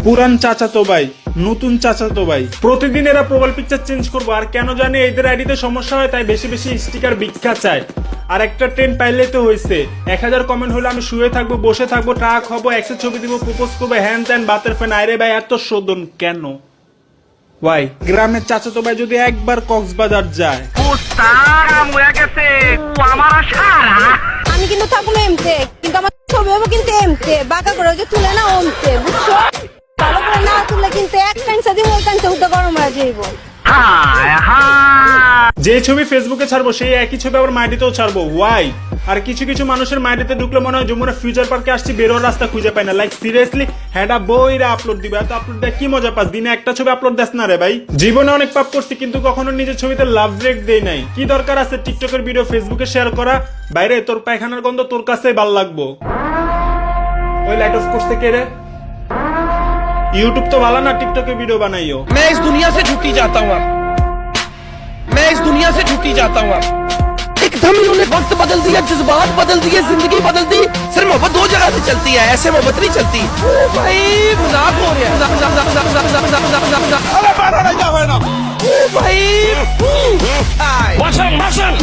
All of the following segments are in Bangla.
পুরান চাচাতো ভাই, নতুন চাচাতো ভাই, প্রতিদিন এরা প্রোফাইল পিকচার চেঞ্জ করবো। আর কেন জানি এদের আইডিতে সমস্যা হয়, তাই বেশি বেশি স্টিকার ভিক্ষা চায়। আর একটা ট্রেন্ড পাইলে তো হয়েছে, 1000 কমেন্ট হলে আমি শুয়ে থাকবো, বসে থাকবো, ট্রাক হবো, এক্সের ছবি দিব, প্রপোজ করবো, হ্যান ত্যান বাতের ফ্যান। আরে ভাই এত শোধন কেন? ভাই গ্রামের চাচাতো ভাই যদি একবার কক্সবাজার যায়, আমি কিন্তু থাকবো এমতে, কিন্তু আমার ছবি হবো কিন্তু এমতে, বাঁকা করে যে তুলে না ওমতে, বুঝছো? ভালো করে না তুলে কিন্তু এক টাইম সাথে ওই টাইম উঠে গরম হয়ে যাইবো। যে ছবি ফেসবুকে ছাড়বো সেই একই ছবি আবার মাইডিতেও ছাড়বো। ওয়াই? আর কিছু কিছু মানুষের মাইডিতে ঢুকলে মনে হয় যমুনা ফিউচার পার্কে আসছি, বেরোর রাস্তা খুঁজে পাই না। লাইক সিরিয়াসলি, হ্যাঁ বইরা আপলোড দিবে, এত আপলোড দেয় কি মজা পাস? দিনে একটা ছবি আপলোড দেস না রে ভাই। জীবনে অনেক পাপ করছি, কিন্তু কখনো নিজের ছবিতে লাভ ব্রেক দেই নাই। কি দরকার আছে টিকটকের ভিডিও ফেসবুকে শেয়ার করা? বাইরে তোর পায়খানার গন্ধ তোর কাছেই ভাল লাগবো। ওই লাইট অফ কোর্স থেকে রে, यूट्यूब तो वाला ना टिकटॉक के वीडियो बनाइयो। मैं इस दुनिया से छुट्टी जाता हूँ, मैं इस दुनिया से छुट्टी जाता हूँ। एकदम इन्होंने वक्त बदल दिया, जज्बात बदल दिए, जिंदगी बदल दी। सिर्फ मोहब्बत दो जगह से चलती है, ऐसे मोहब्बत नहीं चलती। भाई मजाक हो रहा है। भाई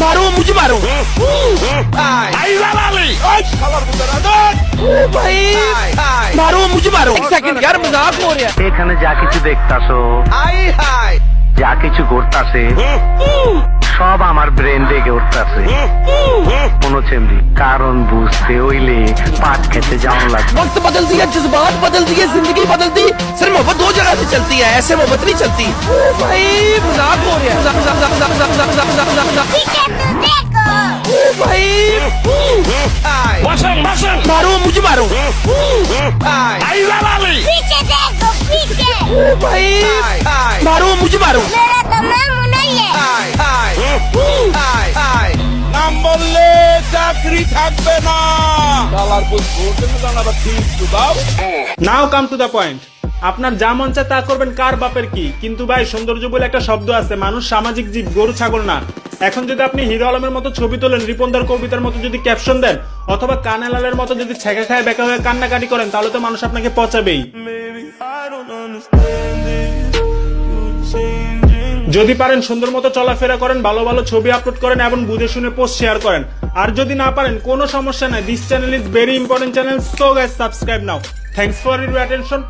मारो मुझे मारो भाई, मारो मुझे मारो। एक सेकंड यार, मजाक हो रहा है। এখানে যা কিছু দেখতাছো, যা কিছু ঘটতাছে, সব আমার ব্রেন থেকে উঠতাছে। কোনো চেমনি কারণ বুঝতে হইলে পাট খেতে যাওয়া লাগবে। वक्त बदल दिया, जज्बात बदल दिए, जिंदगी बदल दी। सिर्फ मोहब्बत दो जगह से चलती है, ऐसे मोहब्बत नहीं चलती। भाई मजाक हो रहा है। भाई मारो मुझे मारो भाई, मारो मुझे मारो। নাম বললে চাকরি থাকবে না। ডালার পোস্ট করতে জানাবা ঠিক তো দাও। নাও কাম টু দা পয়েন্ট। আপনার যা মন চায় তা করবেন, কার বাপের কি? কিন্তু ভাই সৌন্দর্য বলে একটা শব্দ আছে, মানুষ সামাজিক জীব, গরু ছাগল না। এখন যদি আপনি হিরো আলমের মতো ছবি তোলেন, রিপনদার কবিতার মতো যদি ক্যাপশন দেন, অথবা কানালালের মতো যদি ছেঁকা খায় বেকা হয়ে কান্নাকাটি করেন, তাহলে তো মানুষ আপনাকে পচাবেই। যদি পারেন সুন্দর মতো চলাফেরা করেন, ভালো ভালো ছবি আপলোড করেন এবং বুঝে শুনে পোস্ট শেয়ার করেন। আর যদি না পারেন, কোনো সমস্যা নাই, this channel is very important channel, so guys subscribe now. Thanks for your attention.